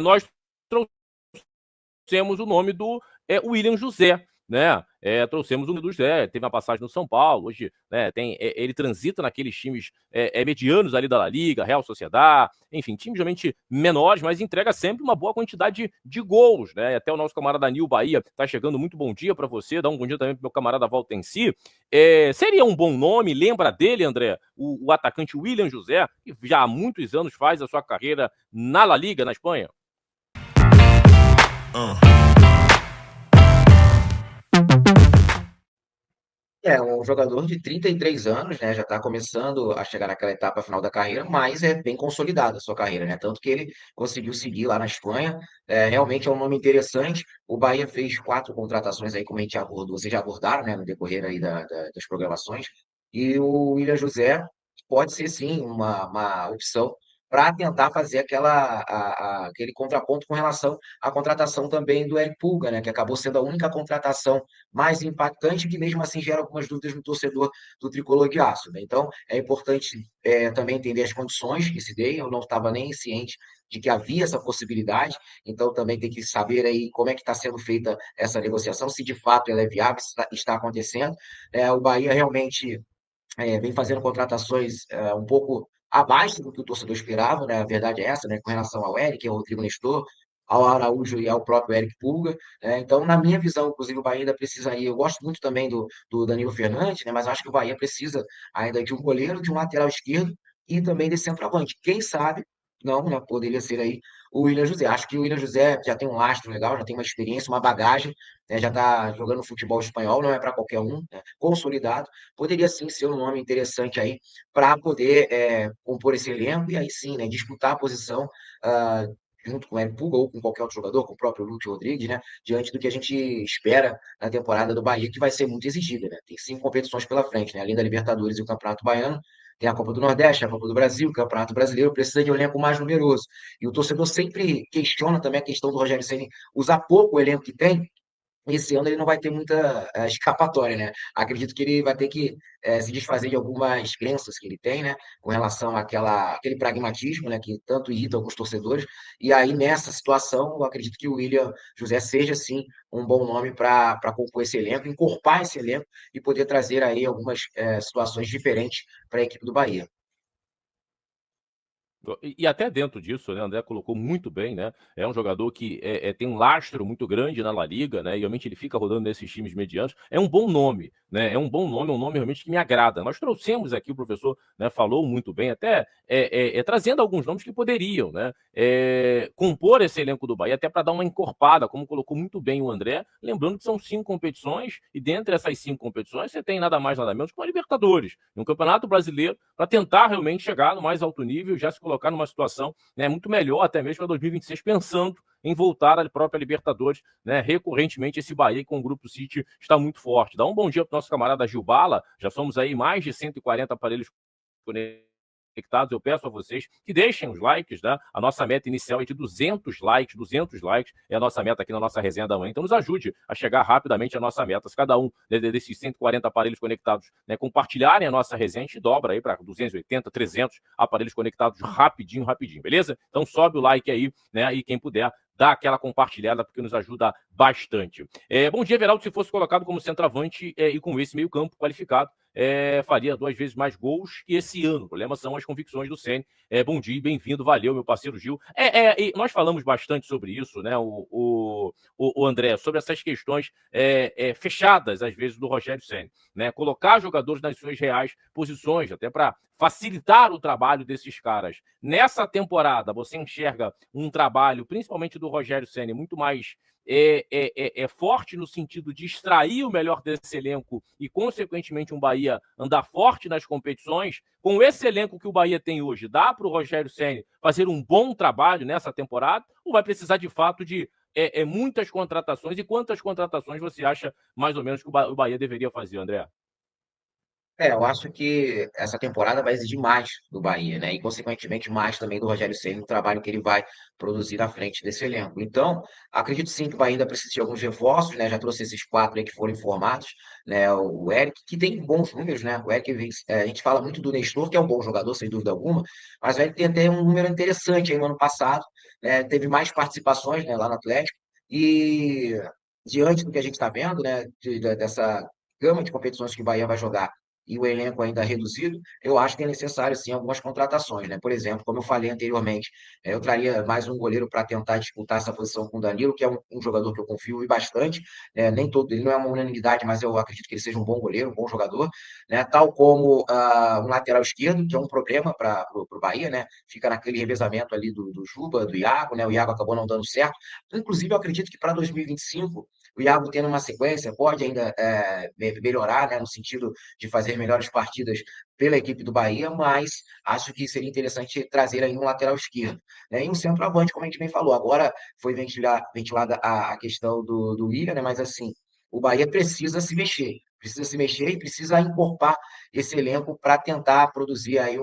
nós trouxemos o nome do William José, né? Trouxemos o nome do José, teve uma passagem no São Paulo, hoje, né, ele transita naqueles times medianos ali da La Liga, Real Sociedad, enfim, times realmente menores, mas entrega sempre uma boa quantidade de gols, né? Até o nosso camarada Nil Bahia tá chegando, muito bom dia para você, dá um bom dia também pro meu camarada Valtenci. Seria um bom nome, lembra dele, André? O atacante William José, que já há muitos anos faz a sua carreira na La Liga, na Espanha. É um jogador de 33 anos, né? Já está começando a chegar naquela etapa final da carreira, mas é bem consolidada a sua carreira, né? Tanto que ele conseguiu seguir lá na Espanha. Realmente é um nome interessante. O Bahia fez 4 contratações aí, como a gente abordou, vocês já abordaram, né? No decorrer aí das programações. E o William José pode ser sim uma opção para tentar fazer aquele contraponto com relação à contratação também do Eric Pulga, né? Que acabou sendo a única contratação mais impactante, que mesmo assim gera algumas dúvidas no torcedor do tricolor de aço, né? Então é importante também entender as condições que se deem. Eu não estava nem ciente de que havia essa possibilidade, então também tem que saber aí como é que está sendo feita essa negociação, se de fato ela é viável, se está acontecendo. O Bahia realmente vem fazendo contratações um pouco abaixo do que o torcedor esperava, né? A verdade é essa, né? Com relação ao Eric, ao Rodrigo Nestor, ao Araújo e ao próprio Eric Pulga. Então, na minha visão, inclusive, o Bahia ainda precisaria. Eu gosto muito também do Danilo Fernandes, né? Mas acho que o Bahia precisa ainda de um goleiro, de um lateral esquerdo e também de centroavante. Quem sabe, não, né? Poderia ser aí o William José. Acho que o William José já tem um lastro legal, já tem uma experiência, uma bagagem, né? Já está jogando futebol espanhol, não é para qualquer um, né? Consolidado. Poderia sim ser um nome interessante aí para poder compor esse elenco e aí sim, né, disputar a posição ah, junto com o Eric Pulga ou com qualquer outro jogador, com o próprio Lúcio Rodrigues, né, diante do que a gente espera na temporada do Bahia, que vai ser muito exigida, né? Tem 5 competições pela frente, né? Além da Libertadores e o Campeonato Baiano, tem a Copa do Nordeste, a Copa do Brasil, o Campeonato Brasileiro, precisa de um elenco mais numeroso. E o torcedor sempre questiona também a questão do Rogério Ceni usar pouco o elenco que tem. Esse ano ele não vai ter muita escapatória, né? Acredito que ele vai ter que se desfazer de algumas crenças que ele tem, né? Com relação àquele pragmatismo, né? Que tanto irrita alguns torcedores. E aí, nessa situação, eu acredito que o William José seja, sim, um bom nome para compor esse elenco, encorpar esse elenco e poder trazer aí algumas situações diferentes para a equipe do Bahia. E até dentro disso, né, o André colocou muito bem, né? É um jogador que tem um lastro muito grande na La Liga, né? E realmente ele fica rodando nesses times medianos. É um bom nome, né? É um bom nome, um nome realmente que me agrada. Nós trouxemos aqui, o professor, né, falou muito bem, até trazendo alguns nomes que poderiam, né? Compor esse elenco do Bahia, até para dar uma encorpada, como colocou muito bem o André. Lembrando que são 5 competições, e dentre essas 5 competições, você tem nada mais, nada menos que uma Libertadores, um Campeonato Brasileiro, para tentar realmente chegar no mais alto nível, já se colocar numa situação, né, muito melhor até mesmo para 2026, pensando em voltar à própria Libertadores, né, recorrentemente esse Bahia com o Grupo City está muito forte. Dá um bom dia para o nosso camarada Gilbala, já somos aí mais de 140 aparelhos conectados. Eu peço a vocês que deixem os likes, né? A nossa meta inicial é de 200 likes, 200 likes é a nossa meta aqui na nossa resenha da manhã. Então nos ajude a chegar rapidamente à nossa meta. Se cada um desses 140 aparelhos conectados, né, compartilharem a nossa resenha, a gente dobra aí para 280, 300 aparelhos conectados rapidinho, rapidinho, beleza? Então sobe o like aí, né? E quem puder, dá aquela compartilhada, porque nos ajuda bastante. Bom dia, Everaldo. Se fosse colocado como centroavante e com esse meio campo qualificado, faria 2 vezes mais gols que esse ano. O problema são as convicções do Ceni. Bom dia e bem-vindo, valeu, meu parceiro Gil. Nós falamos bastante sobre isso, né, o André, sobre essas questões fechadas, às vezes, do Rogério Ceni, né? Colocar jogadores nas suas reais posições, até para facilitar o trabalho desses caras. Nessa temporada, você enxerga um trabalho, principalmente do Rogério Ceni, muito mais forte no sentido de extrair o melhor desse elenco e, consequentemente, um Bahia andar forte nas competições. Com esse elenco que o Bahia tem hoje, dá para o Rogério Ceni fazer um bom trabalho nessa temporada ou vai precisar, de fato, de muitas contratações? E quantas contratações você acha, mais ou menos, que o Bahia deveria fazer, André? Eu acho que essa temporada vai exigir mais do Bahia, né? E, consequentemente, mais também do Rogério Ceni no trabalho que ele vai produzir à frente desse elenco. Então, acredito sim que o Bahia ainda precisa de alguns reforços, né? Já trouxe esses quatro aí que foram informados, né? O Eric, que tem bons números, né? O Eric, a gente fala muito do Nestor, que é um bom jogador, sem dúvida alguma, mas o Eric tem até um número interessante aí no ano passado, né? Teve mais participações, né, lá no Atlético. E diante do que a gente está vendo, né? Dessa gama de competições que o Bahia vai jogar e o elenco ainda reduzido, eu acho que é necessário sim algumas contratações, né? Por exemplo, como eu falei anteriormente, eu traria mais um goleiro para tentar disputar essa posição com o Danilo, que é um jogador que eu confio bastante, né? Nem todo, ele não é uma unanimidade, mas eu acredito que ele seja um bom goleiro, um bom jogador, né? Tal como um lateral esquerdo, que é um problema para o Bahia, né? Fica naquele revezamento ali do Juba, do Iago, né? O Iago acabou não dando certo. Inclusive, eu acredito que para 2025 o Iago tendo uma sequência pode ainda melhorar, né, no sentido de fazer melhores partidas pela equipe do Bahia, mas acho que seria interessante trazer aí um lateral esquerdo, né? E um centroavante, como a gente bem falou. Agora foi ventilada a questão do William, né? Mas assim, o Bahia precisa se mexer e precisa encorpar esse elenco para tentar produzir aí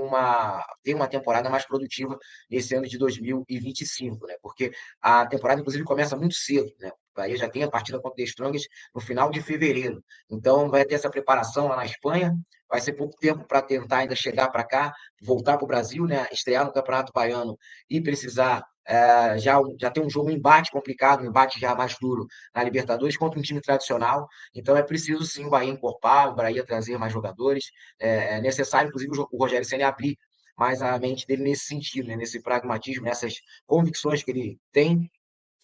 ter uma temporada mais produtiva nesse ano de 2025, né? Porque a temporada, inclusive, começa muito cedo, né? O Bahia já tem a partida contra o The Strongest no final de fevereiro. Então, vai ter essa preparação lá na Espanha. Vai ser pouco tempo para tentar ainda chegar para cá, voltar para o Brasil, né? Estrear no Campeonato Baiano e precisar já ter um jogo, um embate complicado, um embate já mais duro na Libertadores contra um time tradicional. Então, é preciso sim o Bahia encorpar, o Bahia trazer mais jogadores. É necessário, inclusive, o Rogério Ceni abrir mais a mente dele nesse sentido, né? Nesse pragmatismo, nessas convicções que ele tem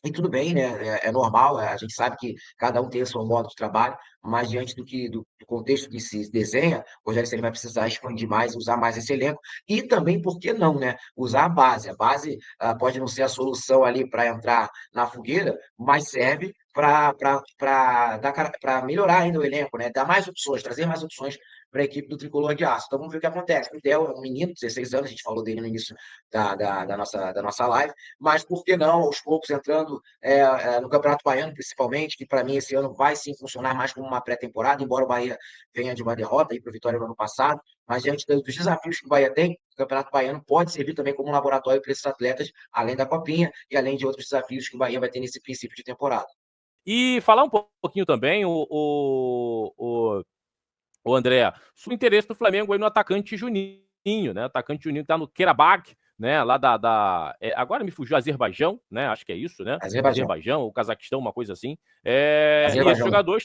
e tudo bem, né? É normal, a gente sabe que cada um tem o seu modo de trabalho, mas diante do contexto que se desenha, o Rogério Ceni vai precisar expandir mais, usar mais esse elenco, e também, por que não, né? Usar a base. A base pode não ser a solução ali para entrar na fogueira, mas serve para melhorar ainda o elenco, né? Dar mais opções, trazer mais opções para a equipe do Tricolor de Aço. Então vamos ver o que acontece. O Theo é um menino, 16 anos, a gente falou dele no início da nossa live, mas por que não, aos poucos, entrando no Campeonato Baiano, principalmente, que para mim esse ano vai sim funcionar mais como uma pré-temporada, embora o Bahia venha de uma derrota para o Vitória no ano passado, mas diante dos desafios que o Bahia tem, o Campeonato Baiano pode servir também como um laboratório para esses atletas, além da Copinha e além de outros desafios que o Bahia vai ter nesse princípio de temporada. E falar um pouquinho também, o André, o interesse do Flamengo aí no atacante Juninho, né? O atacante Juninho que tá no Karabakh, né? Lá agora me fugiu Azerbaijão, né? Acho que é isso, né? Azerbaijão. Azerbaijão ou Cazaquistão, uma coisa assim. E esse Azerbaijão. jogador,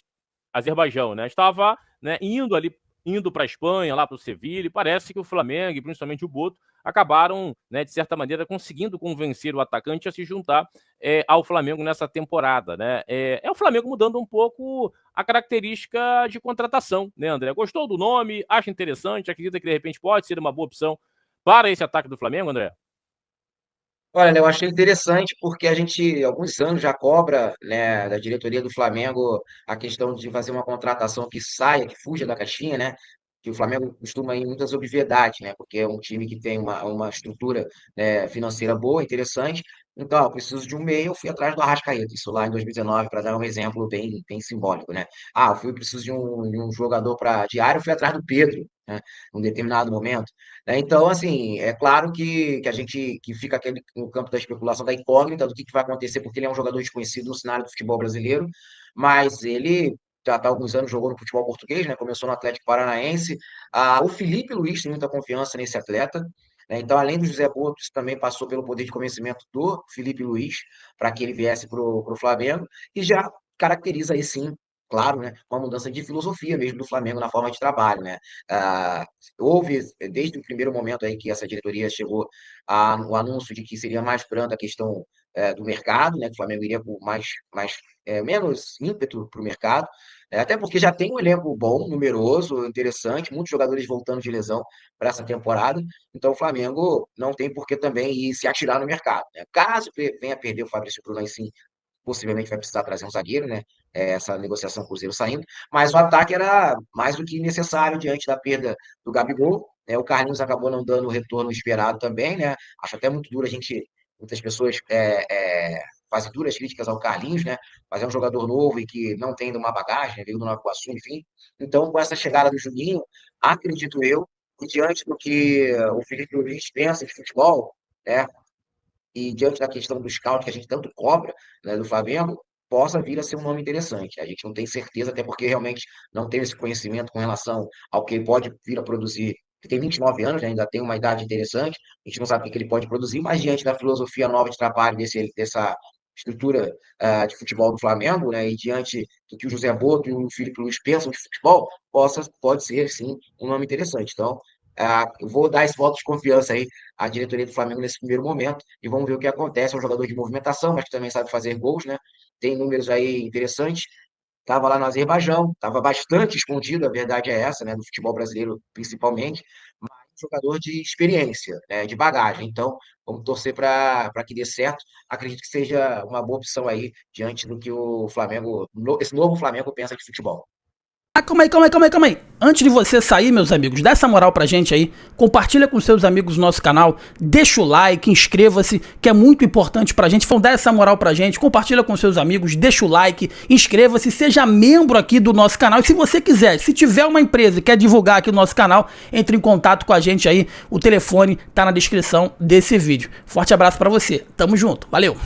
Azerbaijão, né? Estava, né, indo para a Espanha, lá para o Sevilha, e parece que o Flamengo, e principalmente o Boto, acabaram, né, de certa maneira, conseguindo convencer o atacante a se juntar ao Flamengo nessa temporada, né? É o Flamengo mudando um pouco a característica de contratação, né, André? Gostou do nome? Acha interessante? Acredita que de repente pode ser uma boa opção para esse ataque do Flamengo, André? Olha, eu achei interessante porque a gente, há alguns anos, já cobra, né, da diretoria do Flamengo a questão de fazer uma contratação que saia, que fuja da caixinha, né? Que o Flamengo costuma ir em muitas obviedades, né? Porque é um time que tem uma estrutura, né, financeira boa, interessante. Então, eu preciso de um meio, eu fui atrás do Arrascaeta, isso lá em 2019, para dar um exemplo bem simbólico, né? Eu preciso de um jogador para diário, eu fui atrás do Pedro, né? Num determinado momento. Né? Então, assim, é claro que a gente que fica aquele, no campo da especulação, da incógnita do que vai acontecer, porque ele é um jogador desconhecido no cenário do futebol brasileiro, mas ele já está há alguns anos jogou no futebol português, né? Começou no Atlético Paranaense. O Felipe Luiz tem muita confiança nesse atleta. Né? Então, além do José Botos, também passou pelo poder de convencimento do Felipe Luiz para que ele viesse para o Flamengo e já caracteriza aí sim, claro, né, uma mudança de filosofia mesmo do Flamengo na forma de trabalho, né? Ah, houve, desde o primeiro momento aí que essa diretoria chegou o anúncio de que seria mais branda a questão do mercado, né, que o Flamengo iria por menos ímpeto para o mercado, até porque já tem um elenco bom, numeroso, interessante, muitos jogadores voltando de lesão para essa temporada, então o Flamengo não tem por que também ir se atirar no mercado. Né? Caso venha perder o Fabrício Bruno, aí sim, possivelmente vai precisar trazer um zagueiro, né? Essa negociação com o Cruzeiro saindo, mas o ataque era mais do que necessário diante da perda do Gabigol. Né? O Carlinhos acabou não dando o retorno esperado também, né? Acho até muito duro muitas pessoas fazer duras críticas ao Carlinhos, né? Mas é um jogador novo e que não tem uma bagagem, né? Veio do Nova Iguaçu, enfim. Então, com essa chegada do Juninho, acredito eu, que diante do que o Felipe Luiz pensa de futebol, né? E diante da questão do scout que a gente tanto cobra, né, do Flamengo, possa vir a ser um nome interessante. A gente não tem certeza, até porque realmente não tem esse conhecimento com relação ao que ele pode vir a produzir. Ele tem 29 anos, né, ainda tem uma idade interessante, a gente não sabe o que ele pode produzir, mas diante da filosofia nova de trabalho dessa estrutura de futebol do Flamengo, né, e diante do que o José Boto e o Felipe Luiz pensam de futebol, pode ser, sim, um nome interessante. Então, eu vou dar esse voto de confiança aí à diretoria do Flamengo nesse primeiro momento e vamos ver o que acontece. É um jogador de movimentação, mas que também sabe fazer gols, né? Tem números aí interessantes. Estava lá no Azerbaijão, estava bastante escondido, a verdade é essa, né? Do futebol brasileiro principalmente, mas jogador de experiência, né? De bagagem. Então, vamos torcer para que dê certo. Acredito que seja uma boa opção aí diante do que o Flamengo, esse novo Flamengo pensa de futebol. Ah, calma aí. Antes de você sair, meus amigos, dá essa moral pra gente aí, compartilha com seus amigos o nosso canal, deixa o like, inscreva-se, que é muito importante pra gente. Então dá essa moral pra gente, compartilha com seus amigos, deixa o like, inscreva-se, seja membro aqui do nosso canal. E se você quiser, se tiver uma empresa que quer divulgar aqui o nosso canal, entre em contato com a gente aí, o telefone tá na descrição desse vídeo. Forte abraço pra você, tamo junto, valeu!